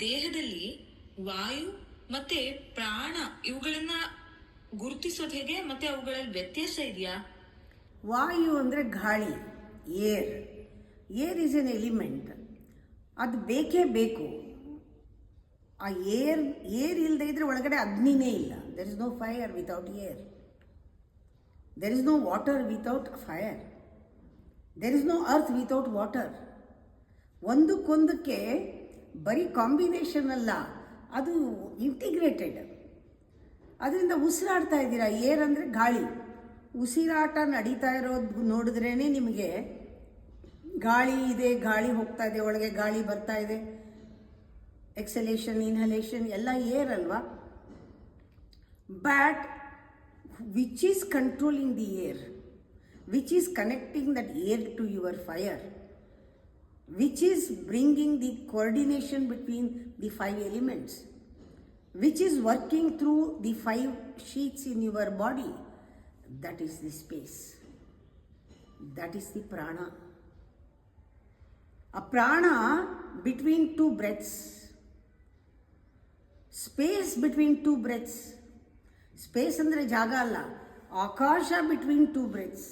ದೇಹದಲ್ಲಿ ವಾಯು ಮತ್ತೆ ಪ್ರಾಣ ಇವುಗಳನ್ನ ಗುರುತಿಸೋದು ಹೇಗೆ, ಮತ್ತೆ ಅವುಗಳಲ್ಲಿ ವ್ಯತ್ಯಾಸ ಇದೆಯಾ? ವಾಯು ಅಂದರೆ ಗಾಳಿ, air. Air is N element. ಅದು ಬೇಕೇ ಬೇಕು. ಆ ಏರ್ ಇಲ್ಲದೆ ಇದ್ರೆ ಒಳಗಡೆ ಅಗ್ನಿನೇ ಇಲ್ಲ. There is no fire without air. There is no water without fire. There is no earth without water. ಒಂದಕ್ಕೊಂದಕ್ಕೆ ಬರೀ ಕಾಂಬಿನೇಷನ್ ಅಲ್ಲ, ಅದು ಇಂಟಿಗ್ರೇಟೆಡ್. ಅದರಿಂದ ಉಸಿರಾಡ್ತಾ ಇದ್ದೀರಾ. ಏರ್ ಅಂದರೆ ಗಾಳಿ. ಉಸಿರಾಟ ನಡೀತಾ ಇರೋದು ನೋಡಿದ್ರೇ ನಿಮಗೆ ಗಾಳಿ ಇದೆ, ಗಾಳಿ ಹೋಗ್ತಾ ಇದೆ, ಒಳಗೆ ಗಾಳಿ ಬರ್ತಾ ಇದೆ. ಎಕ್ಸಲೇಷನ್, ಇನ್ಹಲೇಷನ್ ಎಲ್ಲ ಏರ್ ಅಲ್ವಾ? But which is controlling the air, which is connecting that air to your fire, which is bringing the coordination between the 5 elements, which is working through the 5 sheaths in your body. That is the space. That is the prana. A prana between 2 breaths. Space between 2 breaths. Space andre jaga alla. Akasha between 2 breaths.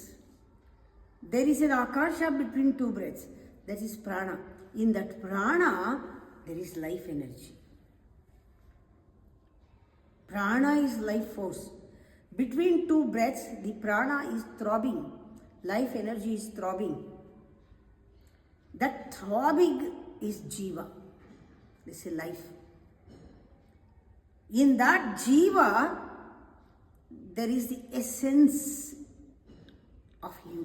There is an akasha between 2 breaths. That is prana. In that prana, there is life energy. Prana is life force. Between 2 breaths, the prana is throbbing. Life energy is throbbing. That throbbing is jiva. This is life. In that jiva, there is the essence of you.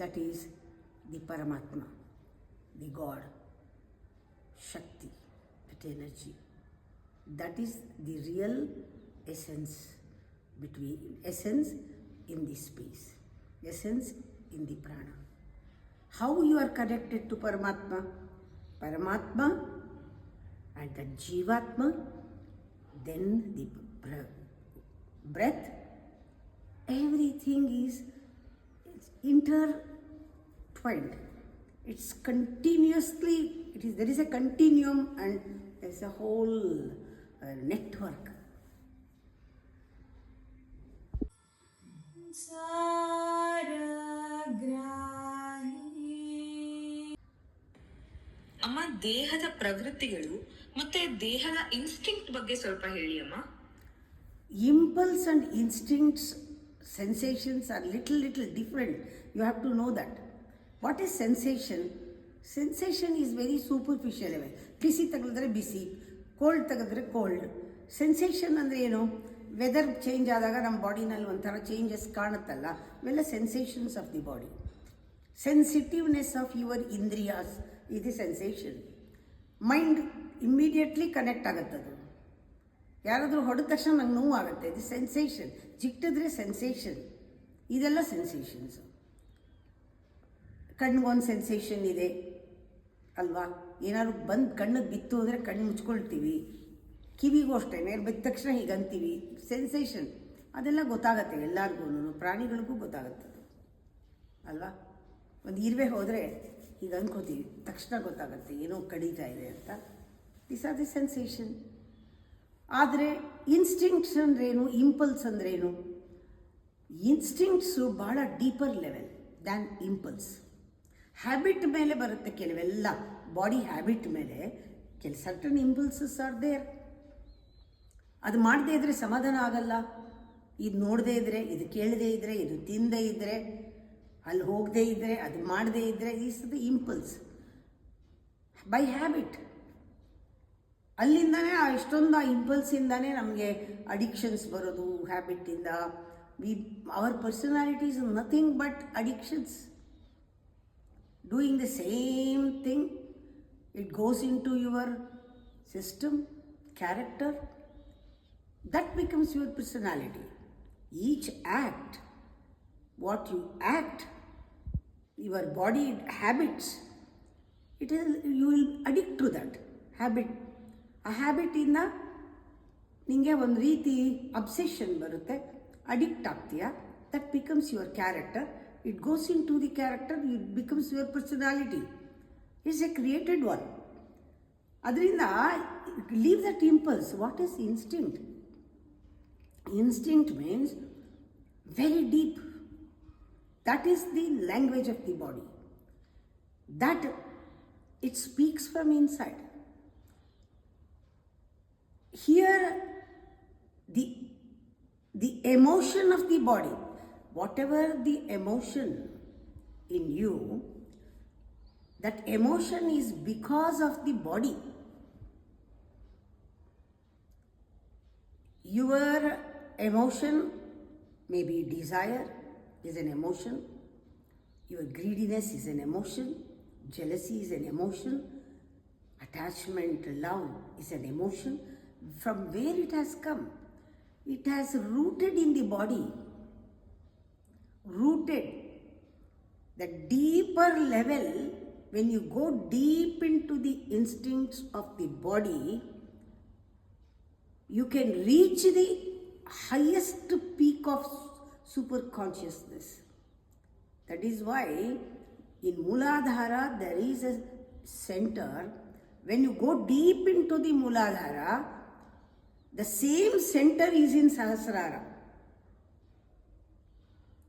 That is the Paramatma. The God, Shakti, that energy. That is the real essence in the space, essence in the prana. How you are connected to Paramatma? Paramatma and the Jivatma, then the breath, everything is intertwined. It's continuously, there is a continuum and there's a whole network. ಅಮ್ಮ, ದೇಹದ ಪ್ರವೃತ್ತಿಗಳು ಮತ್ತೆ ದೇಹದ instinct ಬಗ್ಗೆ ಸ್ವಲ್ಪ ಹೇಳಿ ಅಮ್ಮ. Impulse and instincts, sensations are little different. You have to know that. What is sensation? Sensation is very superficial level. ಬಿಸಿ ತಗಲಿದ್ರೆ ಬಿಸಿ, ಕೋಲ್ಡ್ ತೆಗೆದ್ರೆ ಕೋಲ್ಡ್. ಸೆನ್ಸೇಷನ್ ಅಂದರೆ ಏನು? ವೆದರ್ ಚೇಂಜ್ ಆದಾಗ ನಮ್ಮ ಬಾಡಿನಲ್ಲಿ ಒಂಥರ ಚೇಂಜಸ್ ಕಾಣುತ್ತಲ್ಲ, ಇವೆಲ್ಲ sensations of the body. Sensitiveness of your ಇಂದ್ರಿಯಾಸ್ ಇದು ಸೆನ್ಸೇಷನ್. ಮೈಂಡ್ ಇಮ್ಮಿಡಿಯೇಟ್ಲಿ ಕನೆಕ್ಟ್ ಆಗುತ್ತದು. ಯಾರಾದರೂ ಹೊಡೆದ ತಕ್ಷಣ ನಂಗೆ ನೋವು ಆಗುತ್ತೆ, ಇದು ಸೆನ್ಸೇಷನ್. ಜಿಟ್ಟಿದ್ರೆ ಸೆನ್ಸೇಷನ್. ಇದೆಲ್ಲ ಸೆನ್ಸೇಷನ್ಸು. ಕಣ್ಣಿಗೊಂದು ಸೆನ್ಸೇಷನ್ ಇದೆ ಅಲ್ವಾ? ಏನಾದ್ರು ಬಂದು ಕಣ್ಣಿಗೆ ಬಿತ್ತು ಅಂದರೆ ಕಣ್ಣು ಮುಚ್ಕೊಳ್ತೀವಿ. ಕಿವಿಗೂ ಅಷ್ಟೇ, ಬಿದ್ದ ತಕ್ಷಣ ಹೀಗೆ ಅಂತೀವಿ. ಸೆನ್ಸೇಷನ್ ಅದೆಲ್ಲ ಗೊತ್ತಾಗತ್ತೆ ಎಲ್ಲರಿಗೂ, ಪ್ರಾಣಿಗಳಿಗೂ ಗೊತ್ತಾಗುತ್ತೆ ಅಲ್ವಾ? ಒಂದು ಇರುವೆ ಹೋದರೆ ಹೀಗೆ ಅಂದ್ಕೋತೀವಿ, ತಕ್ಷಣ ಗೊತ್ತಾಗುತ್ತೆ ಏನೋ ಕಡಿತಾ ಇದೆ ಅಂತ. This are the sensation. ಆದರೆ ಇನ್ಸ್ಟಿಂಕ್ಟ್ಸ್ ಅಂದ್ರೇನು, ಇಂಪಲ್ಸ್ ಅಂದ್ರೇನು? ಇನ್ಸ್ಟಿಂಕ್ಟ್ಸು ಭಾಳ deeper level than impulse. Habit ಮೇಲೆ ಬರುತ್ತೆ ಕೆಲವೆಲ್ಲ. ಬಾಡಿ ಹ್ಯಾಬಿಟ್ ಮೇಲೆ ಸರ್ಟನ್ ಇಂಪಲ್ಸಸ್ ಆರ್ ದೇರ್. ಅದು ಮಾಡದೇ ಇದ್ದರೆ ಸಮಾಧಾನ ಆಗಲ್ಲ. ಇದು ನೋಡದೇ ಇದ್ದರೆ, ಇದು ಕೇಳದೇ ಇದ್ದರೆ, ಇದು ತಿನ್ನದೇ ಇದ್ದರೆ, ಅಲ್ಲಿ ಹೋಗದೇ ಇದ್ದರೆ, ಅದು ಮಾಡದೇ ಇದ್ದರೆ, is the impulse by habit. ಅಲ್ಲಿಂದನೇ ಎಷ್ಟೊಂದು ಆ ಇಂಪಲ್ಸಿಂದಾನೇ ನಮಗೆ ಅಡಿಕ್ಷನ್ಸ್ ಬರೋದು. ಹ್ಯಾಬಿಟ್ಟಿಂದ our personality is nothing but addictions. Doing the same thing, it goes into your system, character, that becomes your personality. Each act, what you act, your body habits, you will addict to that habit. A habit ಇಂದ ನಿಮಗೆ ಒಂದು ರೀತಿ obsession ಬರುತ್ತೆ, addict ಆಗ್ತೀಯಾ. that becomes your character. It goes into the character, it becomes your personality. It's a created one. ಅದರಿಂದ leave that impulse. What is instinct? Instinct means very deep. That is the language of the body. That it speaks from inside. Here, the emotion of the body, whatever the emotion in you, that emotion is because of the body. Your emotion, maybe desire is an emotion, your greediness is an emotion, jealousy is an emotion, attachment, love is an emotion. From where it has come? It has rooted in the body. Rooted. The deeper level, when you go deep into the instincts of the body, you can reach the highest peak of super consciousness. That is why in Mooladhara there is a center. When you go deep into the Mooladhara, the same center is in Sahasrara.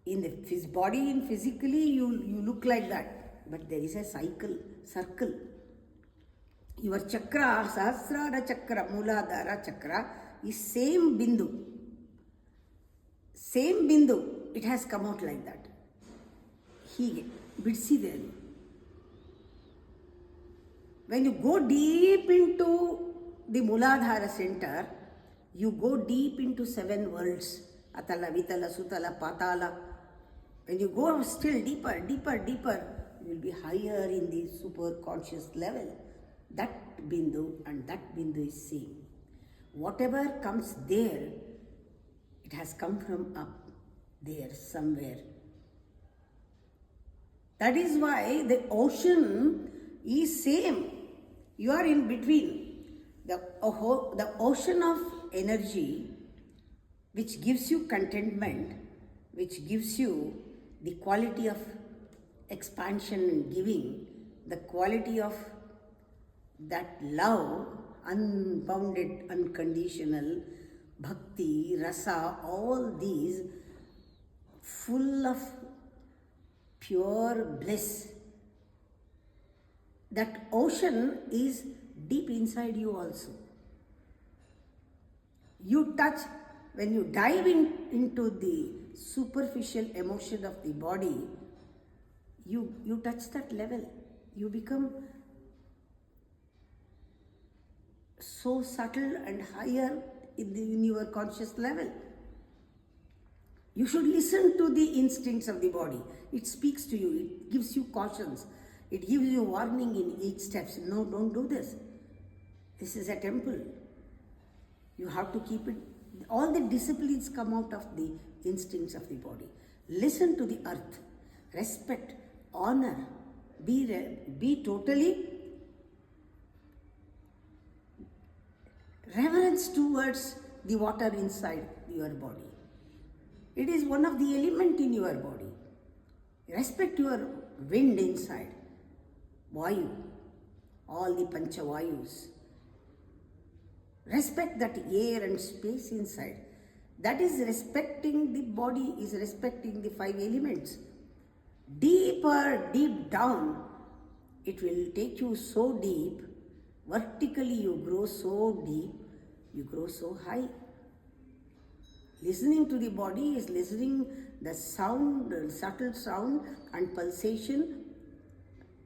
In the body, in physically, you look like that, but there is a circle. Your chakra, Sahasrara chakra, Mooladhara chakra is same bindu. Same bindu, it has come out like that. ಹೀಗೆ ಬಿಡಿಸಿದೆ ಅದು. When you go deep into the Mooladhara center, you go deep into 7 worlds. Atala, Vitala, Sutala, Patala. When you go still deeper, you will be higher in the super conscious level. That bindu and that bindu is same. Whatever comes there, it has come from up there somewhere. That is why the ocean is same. You are in between. The ocean of energy which gives you contentment, which gives you the quality of expansion and giving, the quality of that love, unbounded, unconditional, bhakti, rasa, all these full of pure bliss. That ocean is deep inside you also. You touch, when you dive into the superficial emotion of the body, you touch that level. You become so subtle and higher in your conscious level. You should listen to the instincts of the body. It speaks to you. It gives you cautions. It gives you warning in each step. No, don't do this. This is a temple. You have to keep it. All the disciplines come out of the instincts of the body. Listen to the earth. Respect, honor. Be totally reverence towards the water inside your body. It is one of the elements in your body. Respect your wind inside, Vayu, all the Pancha Vayus. Respect that air and space inside. That is respecting the body, is respecting the 5 elements. Deep down, it will take you so deep. Vertically you grow so deep, you grow so high. Listening to the body is listening the sound, subtle sound and pulsation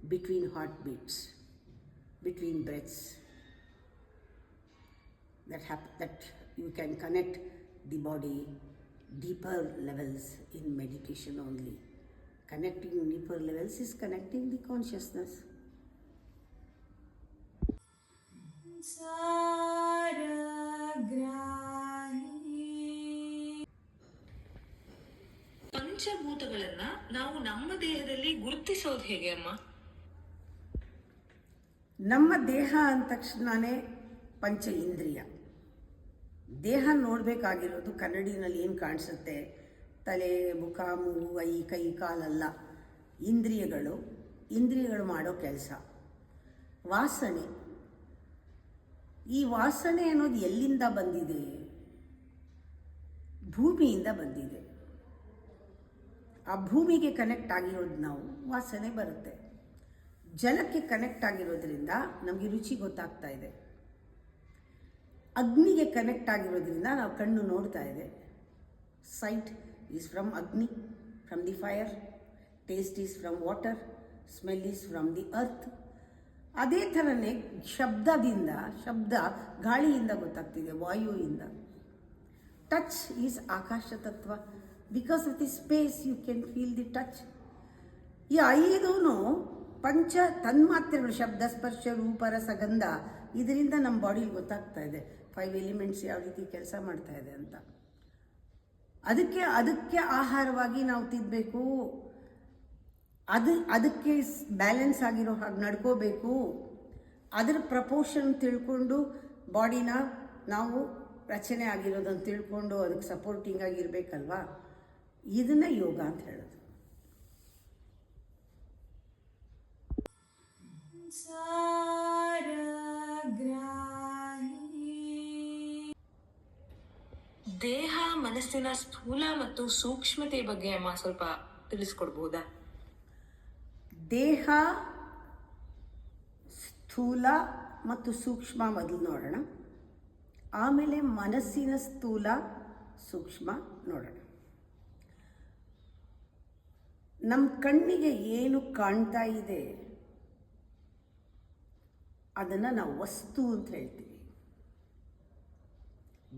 between heartbeats, between breaths. That you can connect the body deeper levels in meditation only. Connecting deeper levels is connecting the consciousness. ಪಂಚಭೂತಗಳನ್ನ ನಾವು ನಮ್ಮ ದೇಹದಲ್ಲಿ ಗುರುತಿಸೋದು ಹೇಗೆ ಅಮ್ಮ? ನಮ್ಮ ದೇಹ ಅಂದ ತಕ್ಷಣನೇ ಪಂಚ ಇಂದ್ರಿಯ. ದೇಹ ನೋಡಬೇಕಾಗಿರೋದು ಕನ್ನಡಿನಲ್ಲಿ ಏನು ಕಾಣಿಸುತ್ತೆ, ತಲೆ, ಮುಖ, ಮೂಗು, ಕೈ ಕಾಲಲ್ಲ. ಇಂದ್ರಿಯಗಳು ಮಾಡೋ ಕೆಲಸ. ವಾಸನೆ, ಈ ವಾಸನೆ ಅನ್ನೋದು ಎಲ್ಲಿಂದ ಬಂದಿದೆ? ಭೂಮಿಯಿಂದ ಬಂದಿದೆ. ಆ ಭೂಮಿಗೆ ಕನೆಕ್ಟ್ ಆಗಿರೋದು ನಾವು, ವಾಸನೆ ಬರುತ್ತೆ. ಜಲಕ್ಕೆ ಕನೆಕ್ಟ್ ಆಗಿರೋದ್ರಿಂದ ನಮಗೆ ರುಚಿ ಗೊತ್ತಾಗ್ತಾ ಇದೆ. ಅಗ್ನಿಗೆ ಕನೆಕ್ಟ್ ಆಗಿರೋದ್ರಿಂದ ನಾವು ಕಣ್ಣು ನೋಡ್ತಾ ಇದೆ. ಸೈಟ್ ಈಸ್ ಫ್ರಮ್ ಅಗ್ನಿ, from the fire. Taste is from water, smell is from the earth. ಅದೇ ಥರನೇ ಶಬ್ದ ಗಾಳಿಯಿಂದ ಗೊತ್ತಾಗ್ತಿದೆ, ವಾಯುವಿಂದ. ಟಚ್ ಈಸ್ ಆಕಾಶ ತತ್ವ. Because of the space you can feel the touch. ಈ 5 ಪಂಚ ತನ್ಮಾತ್ರೆಗಳು, ಶಬ್ದ, ಸ್ಪರ್ಶ, ರೂಪ, ರಸ, ಗಂಧ, ಇದರಿಂದ ನಮ್ಮ ಬಾಡಿಲಿ ಗೊತ್ತಾಗ್ತಾ ಇದೆ 5 ಎಲಿಮೆಂಟ್ಸ್ ಯಾವ ರೀತಿ ಕೆಲಸ ಮಾಡ್ತಾ ಇದೆ ಅಂತ. ಅದಕ್ಕೆ ಆಹಾರವಾಗಿ ನಾವು ತಿನ್ನಬೇಕು. ಅದಕ್ಕೆ ಬ್ಯಾಲೆನ್ಸ್ ಆಗಿರೋ ಹಾಗೆ ನಡ್ಕೋಬೇಕು. ಅದರ ಪ್ರಪೋರ್ಷನ್ ತಿಳ್ಕೊಂಡು ಬಾಡಿನ ನಾವು ರಚನೆ ಆಗಿರೋದನ್ನು ತಿಳ್ಕೊಂಡು ಅದಕ್ಕೆ ಸಪೋರ್ಟಿಂಗ್ ಆಗಿರಬೇಕಲ್ವಾ. ಇದನ್ನ ಯೋಗ ಅಂತ ಹೇಳೋದು. ದೇಹ ಮನಸ್ಸಿನ ಸ್ಥೂಲ ಮತ್ತು ಸೂಕ್ಷ್ಮತೆ ಬಗ್ಗೆ ಅಮ್ಮ ಸ್ವಲ್ಪ ತಿಳಿಸ್ಕೊಡ್ಬಹುದಾ? ದೇಹ ಸ್ಥೂಲ ಮತ್ತು ಸೂಕ್ಷ್ಮ ಮೊದಲು ನೋಡೋಣ, ಆಮೇಲೆ ಮನಸ್ಸಿನ ಸ್ಥೂಲ ಸೂಕ್ಷ್ಮ ನೋಡೋಣ. ನಮ್ಮ ಕಣ್ಣಿಗೆ ಏನು ಕಾಣ್ತಾ ಇದೆ ಅದನ್ನು ನಾವು ವಸ್ತು ಅಂತ ಹೇಳ್ತೀವಿ.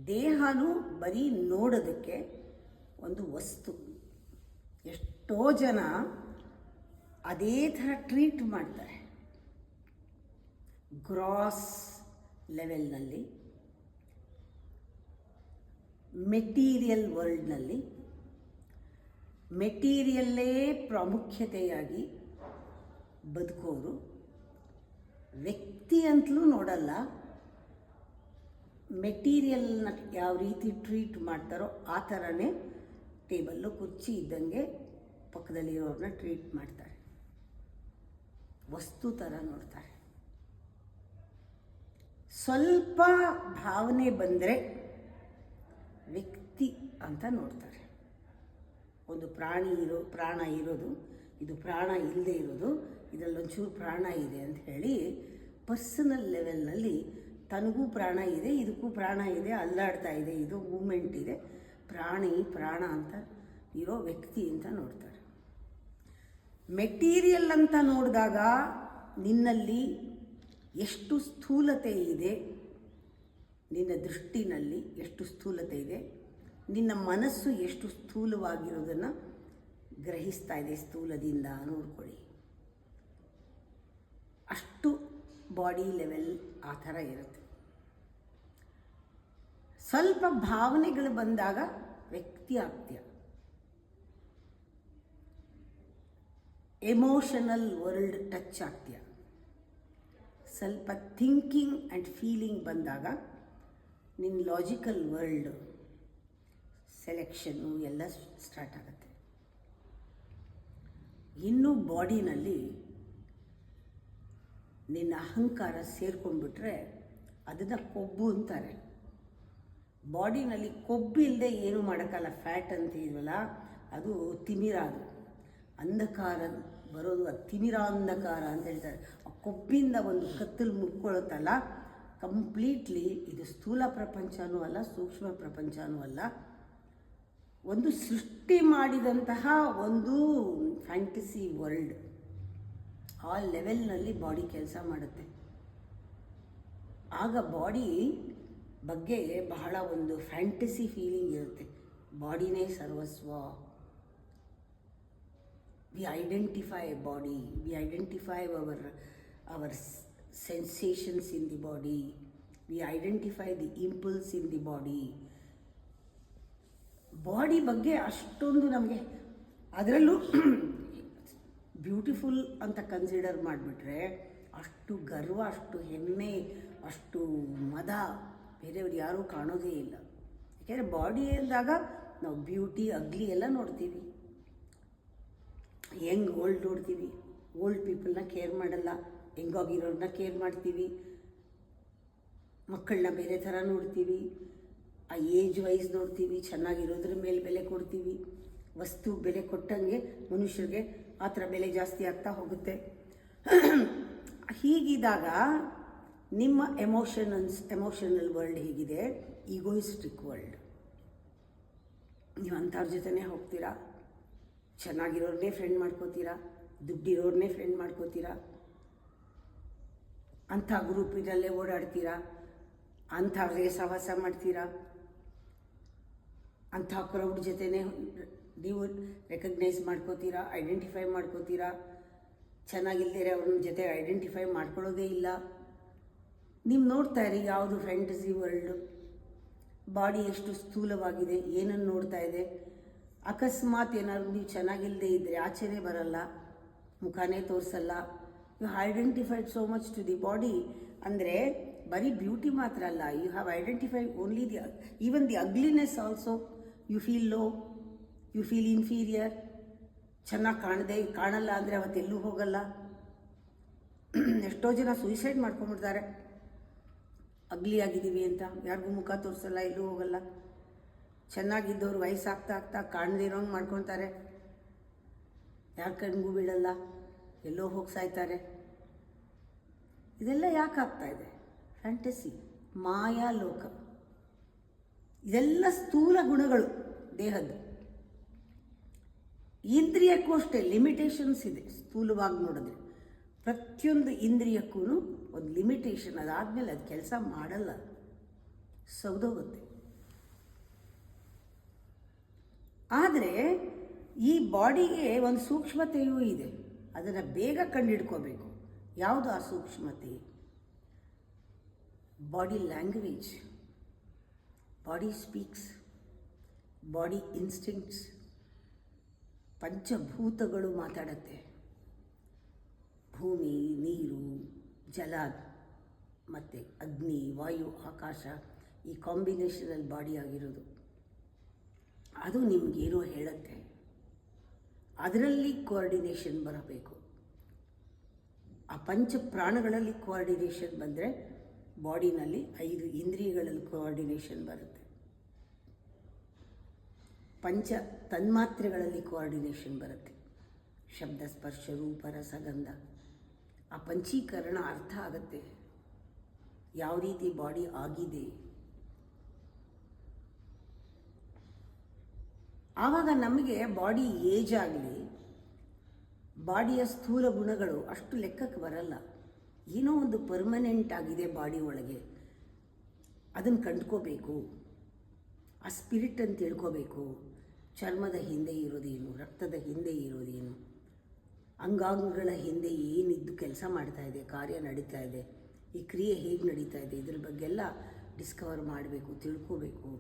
ದೇಹನೂ ಬರೀ ನೋಡೋದಕ್ಕೆ ಒಂದು ವಸ್ತು. ಎಷ್ಟೋ ಜನ ಅದೇ ಥರ ಟ್ರೀಟ್ ಮಾಡ್ತಾರೆ. ಗ್ರಾಸ್ ಲೆವೆಲ್ನಲ್ಲಿ, ಮೆಟೀರಿಯಲ್ ವರ್ಲ್ಡ್ನಲ್ಲಿ ಮೆಟೀರಿಯಲ್ಲೇ ಪ್ರಾಮುಖ್ಯತೆಯಾಗಿ ಬದುಕೋರು. ವ್ಯಕ್ತಿ ಅಂತಲೂ ನೋಡಲ್ಲ, ಮೆಟೀರಿಯಲ್ನ ಯಾವ ರೀತಿ ಟ್ರೀಟ್ ಮಾಡ್ತಾರೋ ಆ ಥರನೇ ಟೇಬಲ್ಲು ಕುರ್ಚಿ ಇದ್ದಂಗೆ ಪಕ್ಕದಲ್ಲಿರೋರನ್ನ ಟ್ರೀಟ್ ಮಾಡ್ತಾರೆ. ವಸ್ತು ಥರ ನೋಡ್ತಾರೆ. ಸ್ವಲ್ಪ ಭಾವನೆ ಬಂದರೆ ವ್ಯಕ್ತಿ ಅಂತ ನೋಡ್ತಾರೆ. ಒಂದು ಪ್ರಾಣ ಇರೋದು, ಇದು ಪ್ರಾಣ ಇಲ್ಲದೆ ಇರೋದು, ಇದರಲ್ಲೊಂಚೂರು ಪ್ರಾಣ ಇದೆ ಅಂತ ಹೇಳಿ ಪರ್ಸನಲ್ ಲೆವೆಲ್ನಲ್ಲಿ ತನಗೂ ಪ್ರಾಣ ಇದೆ, ಇದಕ್ಕೂ ಪ್ರಾಣ ಇದೆ, ಅಲ್ಲಾಡ್ತಾ ಇದೆ, ಇದು ಮೂಮೆಂಟ್ ಇದೆ, ಪ್ರಾಣ ಅಂತ ಇರೋ ವ್ಯಕ್ತಿ ಅಂತ ನೋಡ್ತಾರೆ. ಮೆಟೀರಿಯಲ್ ಅಂತ ನೋಡಿದಾಗ ನಿನ್ನಲ್ಲಿ ಎಷ್ಟು ಸ್ಥೂಲತೆ ಇದೆ, ನಿನ್ನ ದೃಷ್ಟಿನಲ್ಲಿ ಎಷ್ಟು ಸ್ಥೂಲತೆ ಇದೆ, ನಿನ್ನ ಮನಸ್ಸು ಎಷ್ಟು ಸ್ಥೂಲವಾಗಿರೋದನ್ನು ಗ್ರಹಿಸ್ತಾ ಇದೆ, ಸ್ಥೂಲದಿಂದ ನೋಡ್ಕೊಳ್ಳಿ. ಅಷ್ಟು ಬಾಡಿ ಲೆವೆಲ್ ಆ ಥರ ಇರುತ್ತೆ. ಸ್ವಲ್ಪ ಭಾವನೆಗಳು ಬಂದಾಗ ವ್ಯಕ್ತಿ ಆಗ್ತೀಯ. ಎಮೋಷನಲ್ ವರ್ಲ್ಡ್ ಟಚ್ ಆಗ್ತೀಯ. ಸ್ವಲ್ಪ ಥಿಂಕಿಂಗ್ ಆ್ಯಂಡ್ ಫೀಲಿಂಗ್ ಬಂದಾಗ ನಿನ್ನ ಲಾಜಿಕಲ್ ವರ್ಲ್ಡ್ ಸೆಲೆಕ್ಷನ್ನು ಎಲ್ಲ ಸ್ಟಾರ್ಟ್ ಆಗುತ್ತೆ. ಇನ್ನೂ ಬಾಡಿನಲ್ಲಿ ನಿನ್ನ ಅಹಂಕಾರ ಸೇರ್ಕೊಂಡ್ಬಿಟ್ರೆ ಅದನ್ನು ಕೊಬ್ಬು ಅಂತಾರೆ. ಬಾಡಿನಲ್ಲಿ ಕೊಬ್ಬು ಇಲ್ಲದೆ ಏನೂ ಮಾಡೋಕ್ಕಲ್ಲ. ಫ್ಯಾಟ್ ಅಂತೀವಲ್ಲ, ಅದು ತಿಮಿರ. ಅದು ಅಂಧಕಾರ ಬರೋದು, ಅದು ತಿಮಿರಾಂಧಕಾರ ಅಂತ ಹೇಳ್ತಾರೆ. ಆ ಕೊಬ್ಬಿಂದ ಒಂದು ಕತ್ತಲು ಮುಟ್ಕೊಳ್ಳುತ್ತಲ್ಲ, ಕಂಪ್ಲೀಟ್ಲಿ ಇದು ಸ್ಥೂಲ ಪ್ರಪಂಚನೂ ಅಲ್ಲ, ಸೂಕ್ಷ್ಮ ಪ್ರಪಂಚನೂ ಅಲ್ಲ, ಒಂದು ಸೃಷ್ಟಿ ಮಾಡಿದಂತಹ ಒಂದು ಫ್ಯಾಂಟಸಿ ವರ್ಲ್ಡ್. ಆ ಲೆವೆಲ್ನಲ್ಲಿ ಬಾಡಿ ಕೆಲಸ ಮಾಡುತ್ತೆ. ಆಗ ಬಾಡಿ ಬಗ್ಗೆ ಬಹಳ ಒಂದು ಫ್ಯಾಂಟಸಿ ಫೀಲಿಂಗ್ ಇರುತ್ತೆ. ಬಾಡಿನೇ ಸರ್ವಸ್ವ. We identify body, we identify our sensations in the body, we identify the impulse in the body. Body ಬಗ್ಗೆ ಅಷ್ಟೊಂದು ನಮಗೆ, ಅದರಲ್ಲೂ ಬ್ಯೂಟಿಫುಲ್ ಅಂತ ಕನ್ಸಿಡರ್ ಮಾಡಿಬಿಟ್ರೆ ಅಷ್ಟು ಗರ್ವ, ಅಷ್ಟು ಹೆಮ್ಮೆ, ಅಷ್ಟು ಮದ ಬೇರೆಯವ್ರು ಯಾರೂ ಕಾಣೋದೇ ಇಲ್ಲ. ಯಾಕೆಂದರೆ ಬಾಡಿ ಅಂದಾಗ ನಾವು ಬ್ಯೂಟಿ, ಅಗ್ಲಿ ಎಲ್ಲ ನೋಡ್ತೀವಿ, ಯಂಗ್ ಓಲ್ಡ್ ನೋಡ್ತೀವಿ. ಓಲ್ಡ್ ಪೀಪಲ್ನ ಕೇರ್ ಮಾಡಲ್ಲ, ಯಂಗಾಗಿರೋರನ್ನ ಕೇರ್ ಮಾಡ್ತೀವಿ. ಮಕ್ಕಳನ್ನ ಬೇರೆ ಥರ ನೋಡ್ತೀವಿ, ಆ ಏಜ್ ವೈಸ್ ನೋಡ್ತೀವಿ, ಚೆನ್ನಾಗಿರೋದ್ರ ಮೇಲೆ ಬೆಲೆ ಕೊಡ್ತೀವಿ. ವಸ್ತು ಬೆಲೆ ಕೊಟ್ಟಂಗೆ ಮನುಷ್ಯರಿಗೆ ಆ ಥರ ಬೆಲೆ ಜಾಸ್ತಿ ಆಗ್ತಾ ಹೋಗುತ್ತೆ. ಹೀಗಿದ್ದಾಗ ನಿಮ್ಮ ಎಮೋಷನಲ್ ವರ್ಲ್ಡ್ ಹೇಗಿದೆ? Egoistic world. ನೀವು ಅಂಥವ್ರ ಜೊತೆನೇ ಹೋಗ್ತೀರಾ, ಚೆನ್ನಾಗಿರೋರನ್ನೇ ಫ್ರೆಂಡ್ ಮಾಡ್ಕೋತೀರಾ, ದುಡ್ಡಿರೋರನ್ನೇ ಫ್ರೆಂಡ್ ಮಾಡ್ಕೋತೀರಾ, ಅಂಥ ಗ್ರೂಪಿನಲ್ಲೇ ಓಡಾಡ್ತೀರಾ, ಅಂಥವ್ರಿಗೆ ಸಹವಾಸ ಮಾಡ್ತೀರಾ, ಅಂಥ ಕ್ರೌಡ್ ಜೊತೆನೇ ನೀವು ರೆಕಗ್ನೈಸ್ ಮಾಡ್ಕೋತೀರಾ, ಐಡೆಂಟಿಫೈ ಮಾಡ್ಕೋತೀರಾ. ಚೆನ್ನಾಗಿಲ್ದಿರ ಅವ್ರ ಜೊತೆ ಐಡೆಂಟಿಫೈ ಮಾಡ್ಕೊಳ್ಳೋದೇ ಇಲ್ಲ. ನೀವು ನೋಡ್ತಾ ಇರಿ ಯಾವುದು ಫ್ಯಾಂಟಸಿ ವರ್ಲ್ಡು. ಬಾಡಿ ಎಷ್ಟು ಸ್ಥೂಲವಾಗಿದೆ, ಏನನ್ನು ನೋಡ್ತಾ ಇದೆ. ಅಕಸ್ಮಾತ್ ಏನಾದ್ರು ನೀವು ಚೆನ್ನಾಗಿಲ್ಲದೆ ಇದ್ದರೆ ಆಚೆನೇ ಬರಲ್ಲ, ಮುಖಾನೇ ತೋರಿಸಲ್ಲ. You identified so much to the body. ಅಂದರೆ ಬರೀ ಬ್ಯೂಟಿ ಮಾತ್ರ ಅಲ್ಲ, you have identified only even the ugliness also. You feel low, you feel inferior. ಚೆನ್ನಾಗಿ ಕಾಣಲ್ಲ ಅಂದರೆ ಅವತ್ತೆಲ್ಲೂ ಹೋಗಲ್ಲ. ಎಷ್ಟೋ ಜನ ಸೂಸೈಡ್ ಮಾಡ್ಕೊಂಡ್ಬಿಡ್ತಾರೆ ಅಗ್ಲಿ ಆಗಿದ್ದೀವಿ ಅಂತ. ಯಾರಿಗೂ ಮುಖ ತೋರಿಸಲ್ಲ, ಎಲ್ಲೂ ಹೋಗಲ್ಲ. ಚೆನ್ನಾಗಿದ್ದವ್ರು ವಯಸ್ಸಾಗ್ತಾ ಆಗ್ತಾ ಕಾಣದೇ ಇರೋಂಗೆ ಮಾಡ್ಕೊತಾರೆ. ಯಾರ ಕಣ್ಗೂ ಬೀಳಲ್ಲ, ಎಲ್ಲೋ ಹೋಗಿ ಸಾಯ್ತಾರೆ. ಇದೆಲ್ಲ ಯಾಕೆ ಆಗ್ತಾ ಇದೆ? ಫ್ಯಾಂಟಸಿ, ಮಾಯಾ ಲೋಕ. ಇದೆಲ್ಲ ಸ್ಥೂಲ ಗುಣಗಳು ದೇಹದ್ದು. ಇಂದ್ರಿಯಕ್ಕೂ ಅಷ್ಟೇ ಲಿಮಿಟೇಷನ್ಸ್ ಇದೆ. ಸ್ಥೂಲವಾಗಿ ನೋಡಿದ್ರೆ ಪ್ರತಿಯೊಂದು ಇಂದ್ರಿಯಕ್ಕೂ ಒಂದು ಲಿಮಿಟೇಷನ್. ಅದಾದಮೇಲೆ ಅದು ಕೆಲಸ ಮಾಡಲ್ಲ, ಸೌದೋಗುತ್ತೆ. ಆದರೆ ಈ ಬಾಡಿಗೆ ಒಂದು ಸೂಕ್ಷ್ಮತೆಯೂ ಇದೆ. ಅದನ್ನು ಬೇಗ ಕಂಡುಹಿಡ್ಕೋಬೇಕು. ಯಾವುದು ಆ ಸೂಕ್ಷ್ಮತೆ? Body language, body speaks, body instincts. ಪಂಚಭೂತಗಳು ಮಾತಾಡತ್ತೆ. ಭೂಮಿ, ನೀರು, ಜಲ ಮತ್ತು ಅಗ್ನಿ, ವಾಯು, ಆಕಾಶ, ಈ ಕಾಂಬಿನೇಷನಲ್ಲಿ ಬಾಡಿ ಆಗಿರೋದು. ಅದು ನಿಮಗೇನೋ ಹೇಳುತ್ತೆ. ಅದರಲ್ಲಿ ಕೋಆರ್ಡಿನೇಷನ್ ಬರಬೇಕು. ಆ ಪಂಚ ಪ್ರಾಣಗಳಲ್ಲಿ ಕೋಆರ್ಡಿನೇಷನ್ ಬಂದರೆ ಬಾಡಿನಲ್ಲಿ 5 ಇಂದ್ರಿಯಗಳಲ್ಲಿ ಕೋಆರ್ಡಿನೇಷನ್ ಬರುತ್ತೆ. ಪಂಚ ತನ್ಮಾತ್ರೆಗಳಲ್ಲಿ ಕೋಆರ್ಡಿನೇಷನ್ ಬರುತ್ತೆ. ಶಬ್ದ, ಸ್ಪರ್ಶ, ರೂಪ, ರಸಗಂಧ. ಆ ಪಂಚೀಕರಣ ಅರ್ಥ ಆಗುತ್ತೆ, ಯಾವ ರೀತಿ ಬಾಡಿ ಆಗಿದೆ. ಆವಾಗ ನಮಗೆ ಬಾಡಿ ಏಜ್ ಆಗಲಿ, ಬಾಡಿಯ ಸ್ಥೂಲ ಗುಣಗಳು ಅಷ್ಟು ಲೆಕ್ಕಕ್ಕೆ ಬರಲ್ಲ. ಏನೋ ಒಂದು ಪರ್ಮನೆಂಟ್ ಆಗಿದೆ ಬಾಡಿ ಒಳಗೆ, ಅದನ್ನು ಕಂಡ್ಕೋಬೇಕು. ಆ ಸ್ಪಿರಿಟ್ ಅಂತ ತಿಳ್ಕೋಬೇಕು. ಚರ್ಮದ ಹಿಂದೆ ಇರೋದೇನು, ರಕ್ತದ ಹಿಂದೆ ಇರೋದೇನು, ಅಂಗಾಂಗಗಳ ಹಿಂದೆ ಏನಿದ್ದು ಕೆಲಸ ಮಾಡ್ತಾ ಇದೆ, ಕಾರ್ಯ ನಡೀತಾ ಇದೆ, ಈ ಕ್ರಿಯೆ ಹೇಗೆ ನಡೀತಾ ಇದೆ, ಇದ್ರ ಬಗ್ಗೆಲ್ಲ ಡಿಸ್ಕವರ್ ಮಾಡಬೇಕು, ತಿಳ್ಕೋಬೇಕು.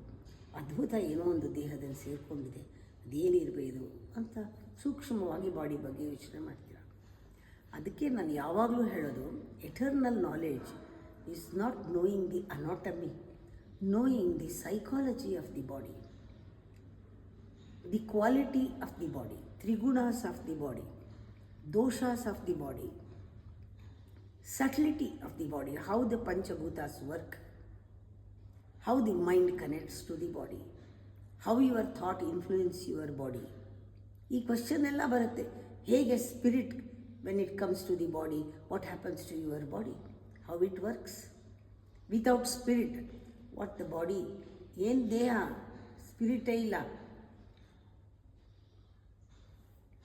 ಅದ್ಭುತ ಏನೋ ಒಂದು ದೇಹದಲ್ಲಿ ಸೇರಿಕೊಂಡಿದೆ, ಅದೇನಿರಬೇಕು ಅಂತ ಸೂಕ್ಷ್ಮವಾಗಿ ಬಾಡಿ ಬಗ್ಗೆ ಯೋಚನೆ ಮಾಡ್ತೀರ. ಅದಕ್ಕೆ ನಾನು ಯಾವಾಗಲೂ ಹೇಳೋದು, eternal knowledge is not knowing the anatomy, knowing the psychology of the body, the quality of the body, trigunas of the body, doshas of the body, subtlety of the body, how the panchabhutas work, how the mind connects to the body, how your thought influence your body. ಈ question ಎಲ್ಲ ಬರುತ್ತೆ. ಹೇಗೆ spirit when it comes to the body, what happens to your body, how it works. Without spirit, what the body, ಏನು ದೇಹ, ಸ್ಪಿರಿಟೇ ಇಲ್ಲ.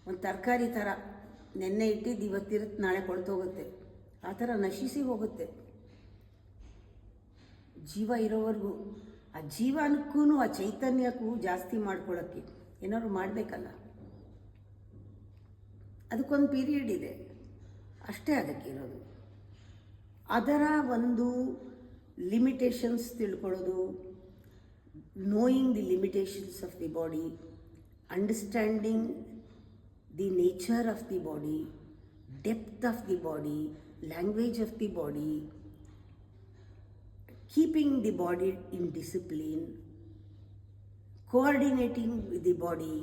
ಒಂದು ತರಕಾರಿ ಥರ ನೆನ್ನೆ ಇಟ್ಟಿದ್ದು ಇವತ್ತಿರುತ್ತೆ, ನಾಳೆ ಕೊಳ್ತೋಗುತ್ತೆ, ಆ ಥರ ನಶಿಸಿ ಹೋಗುತ್ತೆ. ಜೀವ ಇರೋವರೆಗೂ ಆ ಜೀವನಕ್ಕೂ ಆ ಚೈತನ್ಯಕ್ಕೂ ಜಾಸ್ತಿ ಮಾಡ್ಕೊಳ್ಳೋಕ್ಕೆ ಏನಾದ್ರು ಮಾಡಬೇಕಲ್ಲ. ಅದಕ್ಕೊಂದು ಪೀರಿಯಡ್ ಇದೆ, ಅಷ್ಟೇ ಅದಕ್ಕಿರೋದು. ಅದರ ಒಂದು ಲಿಮಿಟೇಷನ್ಸ್ ತಿಳ್ಕೊಳ್ಳೋದು, knowing the limitations of the body, understanding the nature of the body, depth of the body, language of the body, keeping the body in discipline, coordinating with the body,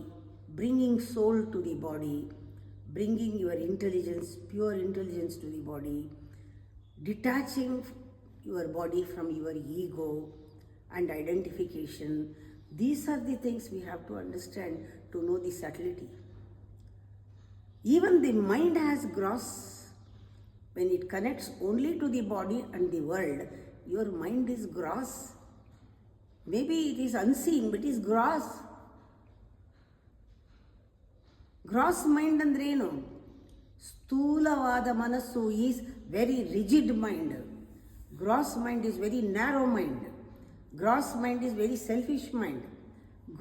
bringing soul to the body, bringing your intelligence, pure intelligence to the body, detaching your body from your ego and identification. These are the things we have to understand to know the subtlety. Even the mind has gross. When it connects only to the body and the world, your mind is gross. Maybe it is unseen, but it is gross. Gross mind ಅಂದ್ರೆ ಏನು? ಸ್ಥೂಲವಾದ ಮನಸ್ಸು is very rigid mind. Gross mind is very narrow mind. Gross mind is very selfish mind.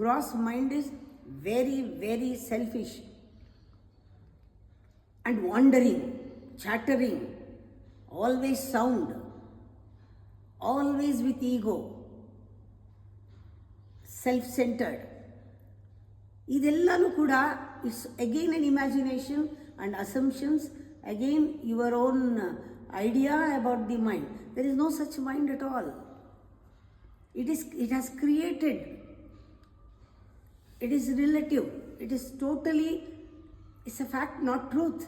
Gross mind is very, very selfish and wandering, chattering, always sound, always with ego, self-centered. ಇದೆಲ್ಲನೂ ಕೂಡ it's again an imagination and assumptions, again your own idea about the mind. There is no such mind at all. It has created. It is relative. It is totally, it's a fact, not truth.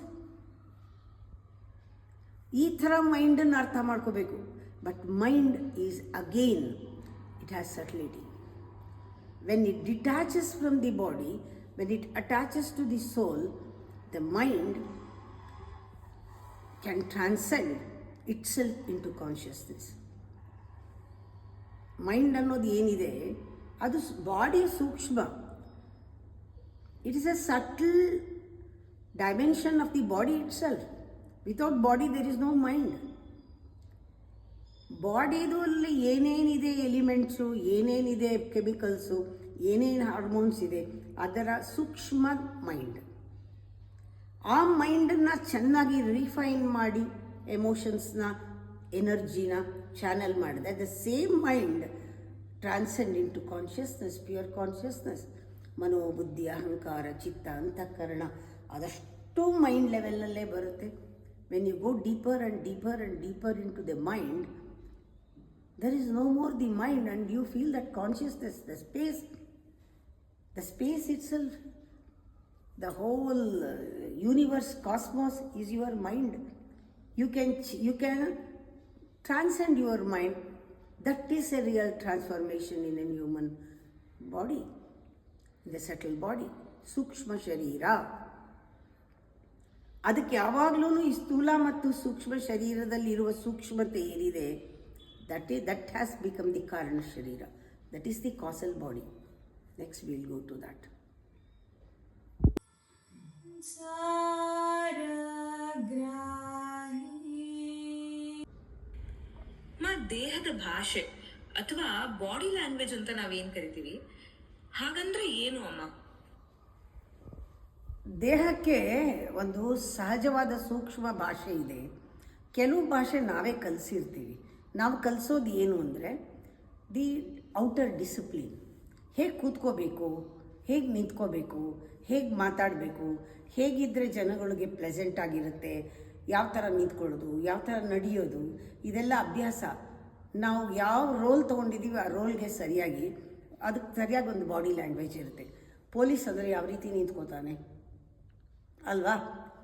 ಈ ಥರ ಮೈಂಡನ್ನು ಅರ್ಥ ಮಾಡ್ಕೋಬೇಕು. But mind is again, it has subtlety. When it detaches from the body, when it attaches to the soul, the mind can transcend itself into consciousness. Mind ಅನ್ನೋದು ಏನಿದೆ ಅದು body ಸೂಕ್ಷ್ಮ. It is a subtle dimension of the body itself. Without body there is no mind. ಬಾಡಿದು ಅಲ್ಲಿ ಏನೇನಿದೆ elements, ಏನೇನಿದೆ chemicals, ಏನೇನು hormones ಇದೆ, ಅದರ ಸೂಕ್ಷ್ಮ ಮೈಂಡ್. ಆ ಮೈಂಡನ್ನು ಚೆನ್ನಾಗಿ ರಿಫೈನ್ ಮಾಡಿ ಎಮೋಷನ್ಸ್ನ, ಎನರ್ಜಿನ ಚಾನಲ್ ಮಾಡಿದೆ. The same mind transcend into consciousness, pure consciousness. ಮನೋಬುದ್ಧಿ, ಅಹಂಕಾರ, ಚಿತ್ತ, ಅಂತಃಕರಣ ಅದಷ್ಟು ಮೈಂಡ್ ಲೆವೆಲಲ್ಲೇ ಬರುತ್ತೆ. When you go deeper and deeper and deeper into the mind, there is no more the mind, and you feel that consciousness, the space itself, the whole universe, cosmos is your mind. You can transcend your mind. That is a real transformation in a human body, in the subtle body, ಸೂಕ್ಷ್ಮ ಶರೀರ. ಅದಕ್ಕೆ ಯಾವಾಗಲೂ ಈ ಸ್ಥೂಲ ಮತ್ತು ಸೂಕ್ಷ್ಮ ಶರೀರದಲ್ಲಿರುವ ಸೂಕ್ಷ್ಮತೆ ಏನಿದೆ, that has become the Karana Sharira. That is the causal body. Next we'll go to that. ದೇಹದ ಭಾಷೆ ಅಥವಾ ಬಾಡಿ ಲ್ಯಾಂಗ್ವೇಜ್ ಅಂತ ನಾವೇನ್ ಕರಿತೀವಿ, ಹಾಗಂದ್ರೆ ಏನು ಅಮ್ಮ? ದೇಹಕ್ಕೆ ಒಂದು ಸಹಜವಾದ ಸೂಕ್ಷ್ಮ ಭಾಷೆ ಇದೆ. ಕೆಲವು ಭಾಷೆ ನಾವೇ ಕಲಿಸಿರ್ತೀವಿ. ನಾವು ಕಲಿಸೋದು ಏನು ಅಂದರೆ ದಿ ಔಟರ್ ಡಿಸಿಪ್ಲಿನ್. ಹೇಗೆ ಕೂತ್ಕೋಬೇಕು, ಹೇಗೆ ನಿಂತ್ಕೋಬೇಕು, ಹೇಗೆ ಮಾತಾಡಬೇಕು, ಹೇಗಿದ್ದರೆ ಜನಗಳಿಗೆ ಪ್ಲೆಸೆಂಟ್ ಆಗಿರುತ್ತೆ, ಯಾವ ಥರ ನಿಂತ್ಕೊಳ್ಳೋದು, ಯಾವ ಥರ ನಡೆಯೋದು, ಇದೆಲ್ಲ ಅಭ್ಯಾಸ. ನಾವು ಯಾವ ರೋಲ್ ತೊಗೊಂಡಿದ್ದೀವಿ ಆ ರೋಲ್ಗೆ ಸರಿಯಾಗಿ ಅದಕ್ಕೆ ಸರಿಯಾಗಿ ಒಂದು ಬಾಡಿ ಲ್ಯಾಂಗ್ವೇಜ್ ಇರುತ್ತೆ. ಪೊಲೀಸ್ ಅಂದರೆ ಯಾವ ರೀತಿ ನಿಂತ್ಕೋತಾನೆ ಅಲ್ವಾ,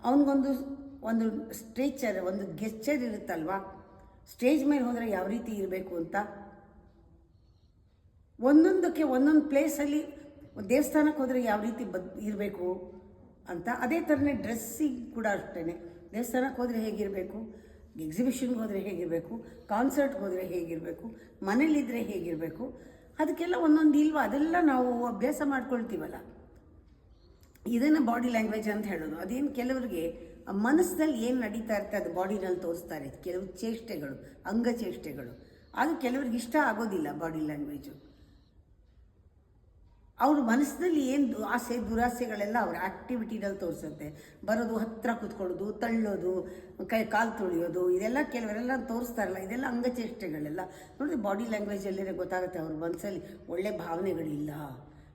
ಅವನಿಗೊಂದು ಸ್ಟ್ರೇಚರ್, ಒಂದು ಗೆಸ್ಚರ್ ಇರುತ್ತಲ್ವಾ. ಸ್ಟೇಜ್ ಮೇಲೆ ಹೋದರೆ ಯಾವ ರೀತಿ ಇರಬೇಕು ಅಂತ, ಒಂದೊಂದಕ್ಕೆ ಒಂದೊಂದು ಪ್ಲೇಸಲ್ಲಿ, ದೇವಸ್ಥಾನಕ್ಕೆ ಹೋದರೆ ಯಾವ ರೀತಿ ಇರಬೇಕು ಅಂತ. ಅದೇ ಥರನೇ ಡ್ರೆಸ್ಸಿಗೆ ಕೂಡ ಅಷ್ಟೇ. ದೇವಸ್ಥಾನಕ್ಕೆ ಹೋದರೆ ಹೇಗಿರಬೇಕು, ಎಕ್ಸಿಬಿಷನ್ಗೆ ಹೋದರೆ ಹೇಗಿರಬೇಕು, ಕಾನ್ಸರ್ಟ್ಗೆ ಹೋದರೆ ಹೇಗಿರಬೇಕು, ಮನೇಲಿದ್ದರೆ ಹೇಗಿರಬೇಕು, ಅದಕ್ಕೆಲ್ಲ ಒಂದೊಂದು ಇಲ್ವಾ, ಅದೆಲ್ಲ ನಾವು ಅಭ್ಯಾಸ ಮಾಡ್ಕೊಳ್ತೀವಲ್ಲ. ಇದನ್ನು ಬಾಡಿ ಲ್ಯಾಂಗ್ವೇಜ್ ಅಂತ ಹೇಳೋದು. ಅದೇನು ಕೆಲವರಿಗೆ ಮನಸ್ಸಿನಲ್ಲಿ ಏನು ನಡೀತಾ ಇರುತ್ತೆ ಅದು ಬಾಡಿನಲ್ಲಿ ತೋರಿಸ್ತಾರೆ. ಕೆಲವು ಚೇಷ್ಟೆಗಳು, ಅಂಗಚೇಷ್ಟೆಗಳು, ಅದು ಕೆಲವ್ರಿಗೆ ಇಷ್ಟ ಆಗೋದಿಲ್ಲ. ಬಾಡಿ ಲ್ಯಾಂಗ್ವೇಜು ಅವ್ರ ಮನಸ್ಸಿನಲ್ಲಿ ಏನು ಆಸೆ ದುರಾಸೆಗಳೆಲ್ಲ ಅವ್ರ ಆ್ಯಕ್ಟಿವಿಟಿನಲ್ಲಿ ತೋರಿಸುತ್ತೆ. ಬರೋದು, ಹತ್ತಿರ ಕೂತ್ಕೊಳ್ಳೋದು, ತಳ್ಳೋದು, ಕಾಲು ತೊಳೆಯೋದು, ಇದೆಲ್ಲ ಕೆಲವರೆಲ್ಲ ತೋರಿಸ್ತಾರಲ್ಲ, ಇದೆಲ್ಲ ಅಂಗಚೇಷ್ಟೆಗಳೆಲ್ಲ ನೋಡಿದ್ರೆ ಬಾಡಿ ಲ್ಯಾಂಗ್ವೇಜಲ್ಲೇ ಗೊತ್ತಾಗುತ್ತೆ ಅವ್ರ ಮನಸ್ಸಲ್ಲಿ ಒಳ್ಳೆ ಭಾವನೆಗಳಿಲ್ಲ,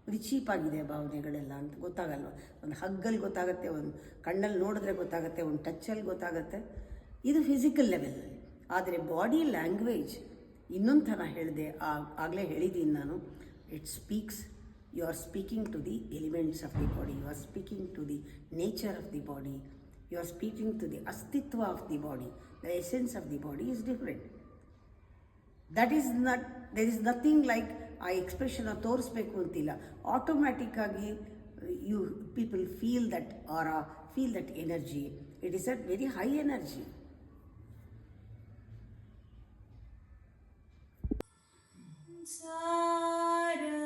ಬರೀ ಚೀಪಾಗಿದೆ ಭಾವನೆಗಳೆಲ್ಲ ಅಂತ ಗೊತ್ತಾಗಲ್ವ. ಒಂದು ಹಗ್ಗಲ್ಲಿ ಗೊತ್ತಾಗುತ್ತೆ, ಒಂದು ಕಣ್ಣಲ್ಲಿ ನೋಡಿದ್ರೆ ಗೊತ್ತಾಗುತ್ತೆ, ಒಂದು ಟಚ್ಚಲ್ಲಿ ಗೊತ್ತಾಗುತ್ತೆ. ಇದು ಫಿಸಿಕಲ್ ಲೆವೆಲಲ್ಲಿ. ಆದರೆ ಬಾಡಿ ಲ್ಯಾಂಗ್ವೇಜ್ ಇನ್ನೊಂದು ಥರ ಹೇಳಿದೆ, ಆಗಲೇ ಹೇಳಿದ್ದೀನಿ ನಾನು. It speaks, you are speaking to the elements of the body, you are speaking to the nature of the body, you are speaking to the astitva of the body. The essence of the body is different. That is not, there is nothing like ಆ ಎಕ್ಸ್ಪ್ರೆಷನ್ನ ತೋರಿಸ್ಬೇಕು ಅಂತಿಲ್ಲ. ಆಟೋಮ್ಯಾಟಿಕ್ಕಾಗಿ you people feel that are feel that energy. It is at very high energy. ಸಾರಗ್ರ